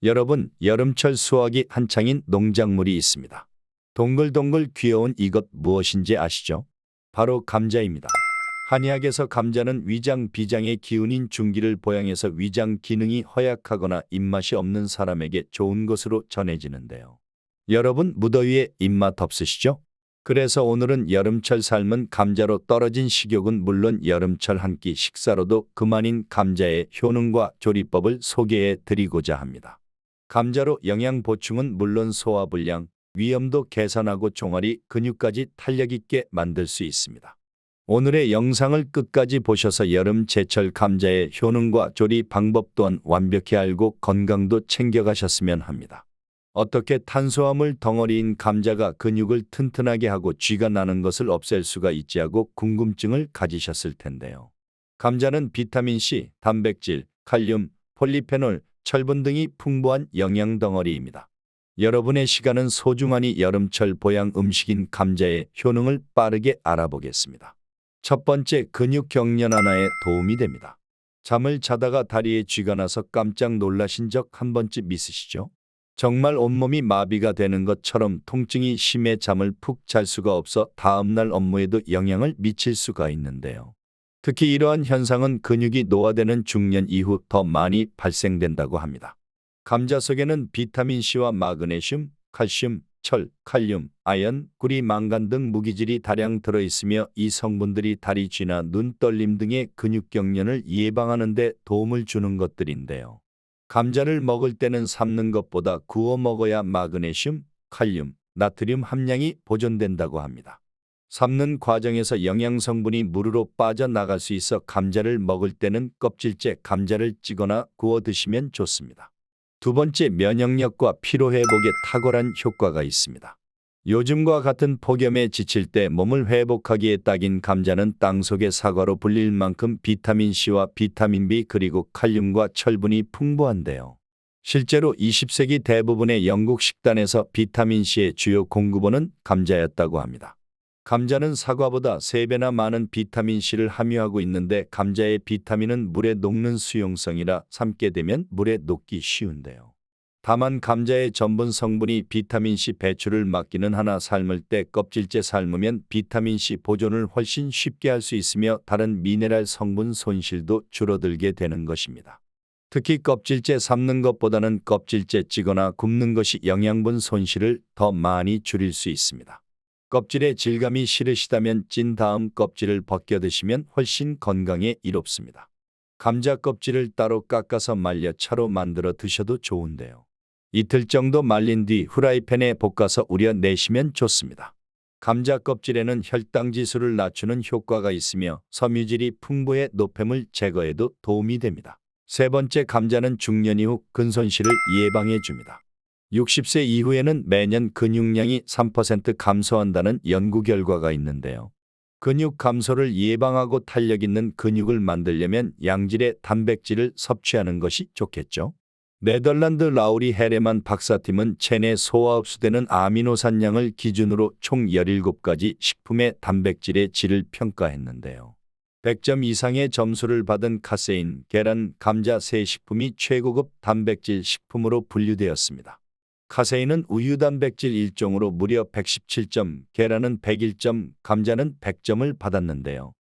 여러분, 여름철 수확이 한창인 농작물이 있습니다. 동글동글 귀여운 이것 무엇인지 아시죠? 바로 감자입니다. 한의학에서 감자는 위장 비장의 기운인 중기를 보양해서 위장 기능이 허약하거나 입맛이 없는 사람에게 좋은 것으로 전해지는데요. 여러분, 무더위에 입맛 없으시죠? 그래서 오늘은 여름철 삶은 감자로 떨어진 식욕은 물론 여름철 한 끼 식사로도 그만인 감자의 효능과 조리법을 소개해 드리고자 합니다. 감자로 영양 보충은 물론 소화불량, 위염도 개선하고 종아리 근육까지 탄력 있게 만들 수 있습니다. 오늘의 영상을 끝까지 보셔서 여름 제철 감자의 효능과 조리 방법 또한 완벽히 알고 건강도 챙겨가셨으면 합니다. 어떻게 탄수화물 덩어리인 감자가 근육을 튼튼하게 하고 쥐가 나는 것을 없앨 수가 있지 하고 궁금증을 가지셨을 텐데요. 감자는 비타민C, 단백질, 칼륨, 폴리페놀, 철분 등이 풍부한 영양 덩어리입니다. 여러분의 시간은 소중하니 여름철 보양 음식인 감자의 효능을 빠르게 알아보겠습니다. 첫 번째, 근육 경련 완화에 도움이 됩니다. 잠을 자다가 다리에 쥐가 나서 깜짝 놀라신 적 한 번쯤 있으시죠? 정말 온몸이 마비가 되는 것처럼 통증이 심해 잠을 푹 잘 수가 없어 다음날 업무에도 영향을 미칠 수가 있는데요. 특히 이러한 현상은 근육이 노화되는 중년 이후 더 많이 발생된다고 합니다. 감자 속에는 비타민C와 마그네슘, 칼슘, 철, 칼륨, 아연, 구리, 망간 등 무기질이 다량 들어있으며 이 성분들이 다리 쥐나 눈 떨림 등의 근육 경련을 예방하는 데 도움을 주는 것들인데요. 감자를 먹을 때는 삶는 것보다 구워 먹어야 마그네슘, 칼륨, 나트륨 함량이 보존된다고 합니다. 삶는 과정에서 영양 성분이 물으로 빠져나갈 수 있어 감자를 먹을 때는 껍질째 감자를 찌거나 구워 드시면 좋습니다. 두 번째, 면역력과 피로회복에 탁월한 효과가 있습니다. 요즘과 같은 폭염에 지칠 때 몸을 회복하기에 딱인 감자는 땅속의 사과로 불릴 만큼 비타민C와 비타민 B 그리고 칼륨과 철분이 풍부한데요. 실제로 20세기 대부분의 영국 식단에서 비타민C의 주요 공급원은 감자였다고 합니다. 감자는 사과보다 3배나 많은 비타민C를 함유하고 있는데 감자의 비타민은 물에 녹는 수용성이라 삶게 되면 물에 녹기 쉬운데요. 다만 감자의 전분 성분이 비타민C 배출을 막기는 하나 삶을 때 껍질째 삶으면 비타민C 보존을 훨씬 쉽게 할 수 있으며 다른 미네랄 성분 손실도 줄어들게 되는 것입니다. 특히 껍질째 삶는 것보다는 껍질째 찌거나 굽는 것이 영양분 손실을 더 많이 줄일 수 있습니다. 껍질의 질감이 싫으시다면 찐 다음 껍질을 벗겨 드시면 훨씬 건강에 이롭습니다. 감자 껍질을 따로 깎아서 말려 차로 만들어 드셔도 좋은데요. 이틀 정도 말린 뒤 후라이팬에 볶아서 우려내시면 좋습니다. 감자 껍질에는 혈당 지수를 낮추는 효과가 있으며 섬유질이 풍부해 노폐물 제거에도 도움이 됩니다. 세 번째, 감자는 중년 이후 근손실을 예방해 줍니다. 60세 이후에는 매년 근육량이 3% 감소한다는 연구 결과가 있는데요. 근육 감소를 예방하고 탄력 있는 근육을 만들려면 양질의 단백질을 섭취하는 것이 좋겠죠. 네덜란드 라우리 헤레만 박사팀은 체내 소화 흡수되는 아미노산량을 기준으로 총 17가지 식품의 단백질의 질을 평가했는데요. 100점 이상의 점수를 받은 카세인, 계란, 감자 세 식품이 최고급 단백질 식품으로 분류되었습니다. 카세인은 우유 단백질 일종으로 무려 117점, 계란은 101점, 감자는 100점을 받았는데요.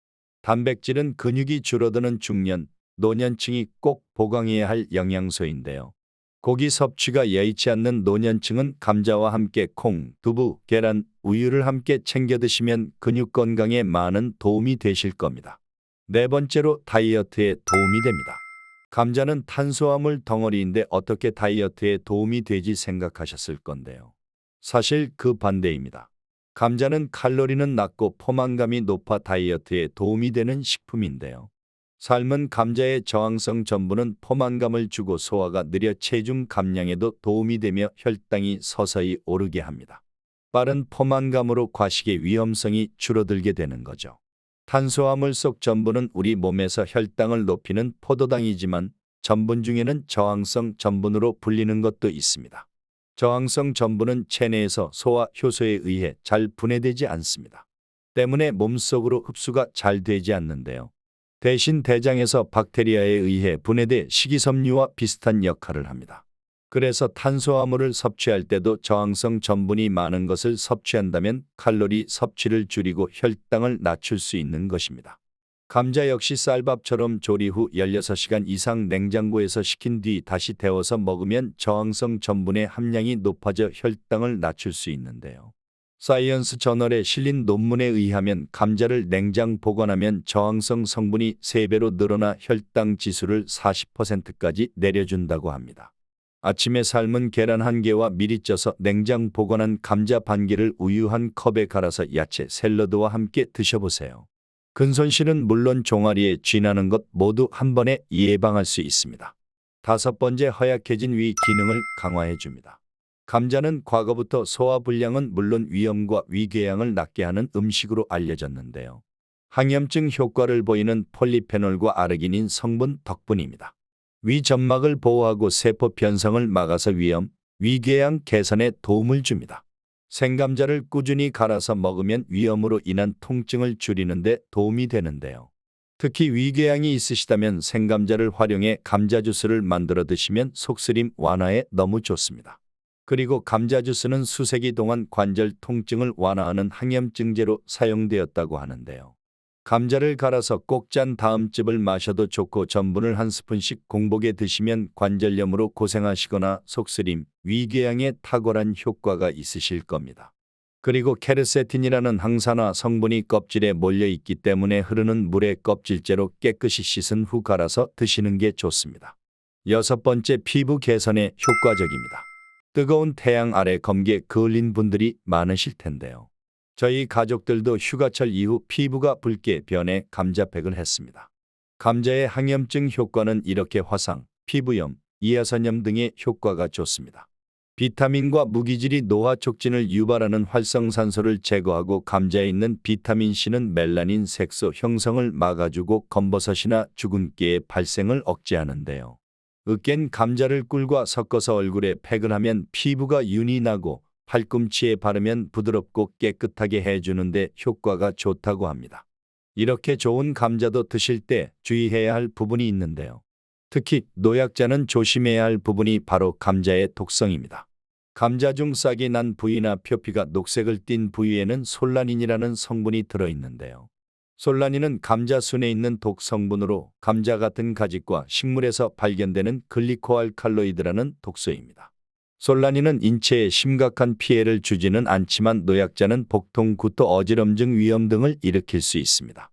단백질은 근육이 줄어드는 중년, 노년층이 꼭 보강해야 할 영양소인데요. 고기 섭취가 여의치 않는 노년층은 감자와 함께 콩, 두부, 계란, 우유를 함께 챙겨 드시면 근육 건강에 많은 도움이 되실 겁니다. 네 번째로, 다이어트에 도움이 됩니다. 감자는 탄수화물 덩어리인데 어떻게 다이어트에 도움이 되지 생각하셨을 건데요. 사실 그 반대입니다. 감자는 칼로리는 낮고 포만감이 높아 다이어트에 도움이 되는 식품인데요. 삶은 감자의 저항성 전분은 포만감을 주고 소화가 느려 체중 감량에도 도움이 되며 혈당이 서서히 오르게 합니다. 빠른 포만감으로 과식의 위험성이 줄어들게 되는 거죠. 탄수화물 속 전분은 우리 몸에서 혈당을 높이는 포도당이지만 전분 중에는 저항성 전분으로 불리는 것도 있습니다. 저항성 전분은 체내에서 소화 효소에 의해 잘 분해되지 않습니다. 때문에 몸속으로 흡수가 잘 되지 않는데요. 대신 대장에서 박테리아에 의해 분해돼 식이섬유와 비슷한 역할을 합니다. 그래서 탄수화물을 섭취할 때도 저항성 전분이 많은 것을 섭취한다면 칼로리 섭취를 줄이고 혈당을 낮출 수 있는 것입니다. 감자 역시 쌀밥처럼 조리 후 16시간 이상 냉장고에서 식힌 뒤 다시 데워서 먹으면 저항성 전분의 함량이 높아져 혈당을 낮출 수 있는데요. 사이언스 저널에 실린 논문에 의하면 감자를 냉장 보관하면 저항성 성분이 3배로 늘어나 혈당 지수를 40%까지 내려준다고 합니다. 아침에 삶은 계란 1개와 미리 쪄서 냉장 보관한 감자 반개를 우유 1컵에 갈아서 야채 샐러드와 함께 드셔보세요. 근손실은 물론 종아리에 쥐나는 것 모두 한 번에 예방할 수 있습니다. 5번째, 허약해진 위 기능을 강화해줍니다. 감자는 과거부터 소화불량은 물론 위염과 위궤양을 낫게 하는 음식으로 알려졌는데요. 항염증 효과를 보이는 폴리페놀과 아르기닌 성분 덕분입니다. 위 점막을 보호하고 세포 변성을 막아서 위염, 위궤양 개선에 도움을 줍니다. 생감자를 꾸준히 갈아서 먹으면 위염으로 인한 통증을 줄이는 데 도움이 되는데요. 특히 위궤양이 있으시다면 생감자를 활용해 감자 주스를 만들어 드시면 속쓰림 완화에 너무 좋습니다. 그리고 감자 주스는 수세기 동안 관절 통증을 완화하는 항염증제로 사용되었다고 하는데요. 감자를 갈아서 꼭 짠 다음 즙을 마셔도 좋고 전분을 1스푼씩 공복에 드시면 관절염으로 고생하시거나 속쓰림, 위궤양에 탁월한 효과가 있으실 겁니다. 그리고 케르세틴이라는 항산화 성분이 껍질에 몰려 있기 때문에 흐르는 물에 껍질째로 깨끗이 씻은 후 갈아서 드시는 게 좋습니다. 6번째, 피부 개선에 효과적입니다. 뜨거운 태양 아래 검게 그을린 분들이 많으실 텐데요. 저희 가족들도 휴가철 이후 피부가 붉게 변해 감자팩을 했습니다. 감자의 항염증 효과는 이렇게 화상, 피부염, 이하선염 등의 효과가 좋습니다. 비타민과 무기질이 노화 촉진을 유발하는 활성산소를 제거하고 감자에 있는 비타민C는 멜라닌 색소 형성을 막아주고 검버섯이나 주근깨의 발생을 억제하는데요. 으깬 감자를 꿀과 섞어서 얼굴에 팩을 하면 피부가 윤이 나고 팔꿈치에 바르면 부드럽고 깨끗하게 해주는데 효과가 좋다고 합니다. 이렇게 좋은 감자도 드실 때 주의해야 할 부분이 있는데요. 특히 노약자는 조심해야 할 부분이 바로 감자의 독성입니다. 감자 중 싹이 난 부위나 표피가 녹색을 띤 부위에는 솔라닌이라는 성분이 들어있는데요. 솔라닌은 감자순에 있는 독 성분으로 감자 같은 가짓과 식물에서 발견되는 글리코알칼로이드라는 독소입니다. 솔라닌은 인체에 심각한 피해를 주지는 않지만 노약자는 복통, 구토, 어지럼증, 위염 등을 일으킬 수 있습니다.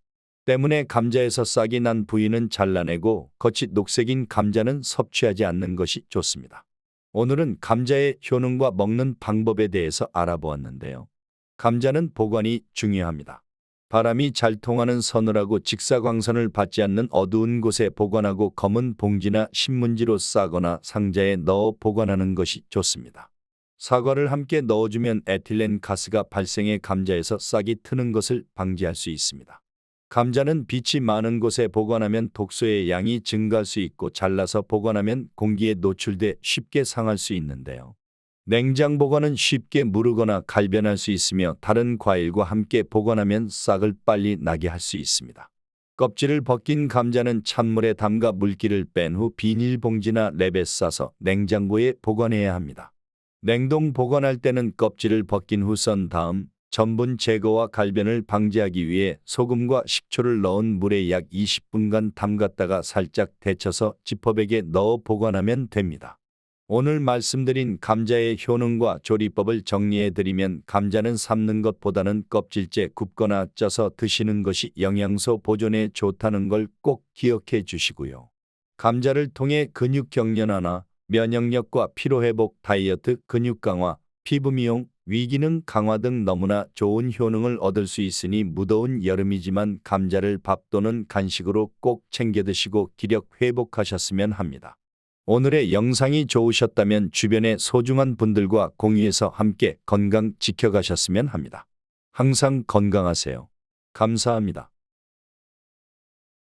때문에 감자에서 싹이 난 부위는 잘라내고 겉이 녹색인 감자는 섭취하지 않는 것이 좋습니다. 오늘은 감자의 효능과 먹는 방법에 대해서 알아보았는데요. 감자는 보관이 중요합니다. 바람이 잘 통하는 서늘하고 직사광선을 받지 않는 어두운 곳에 보관하고 검은 봉지나 신문지로 싸거나 상자에 넣어 보관하는 것이 좋습니다. 사과를 함께 넣어주면 에틸렌 가스가 발생해 감자에서 싹이 트는 것을 방지할 수 있습니다. 감자는 빛이 많은 곳에 보관하면 독소의 양이 증가할 수 있고 잘라서 보관하면 공기에 노출돼 쉽게 상할 수 있는데요. 냉장 보관은 쉽게 무르거나 갈변할 수 있으며 다른 과일과 함께 보관하면 싹을 빨리 나게 할 수 있습니다. 껍질을 벗긴 감자는 찬물에 담가 물기를 뺀 후 비닐봉지나 랩에 싸서 냉장고에 보관해야 합니다. 냉동 보관할 때는 껍질을 벗긴 후 썬 다음 전분 제거와 갈변을 방지하기 위해 소금과 식초를 넣은 물에 약 20분간 담갔다가 살짝 데쳐서 지퍼백에 넣어 보관하면 됩니다. 오늘 말씀드린 감자의 효능과 조리법을 정리해드리면 감자는 삶는 것보다는 껍질째 굽거나 쪄서 드시는 것이 영양소 보존에 좋다는 걸 꼭 기억해 주시고요. 감자를 통해 근육 경련화나 면역력과 피로회복, 다이어트, 근육 강화, 피부 미용, 위기능 강화 등 너무나 좋은 효능을 얻을 수 있으니 무더운 여름이지만 감자를 밥 또는 간식으로 꼭 챙겨 드시고 기력 회복하셨으면 합니다. 오늘의 영상이 좋으셨다면 주변의 소중한 분들과 공유해서 함께 건강 지켜가셨으면 합니다. 항상 건강하세요. 감사합니다.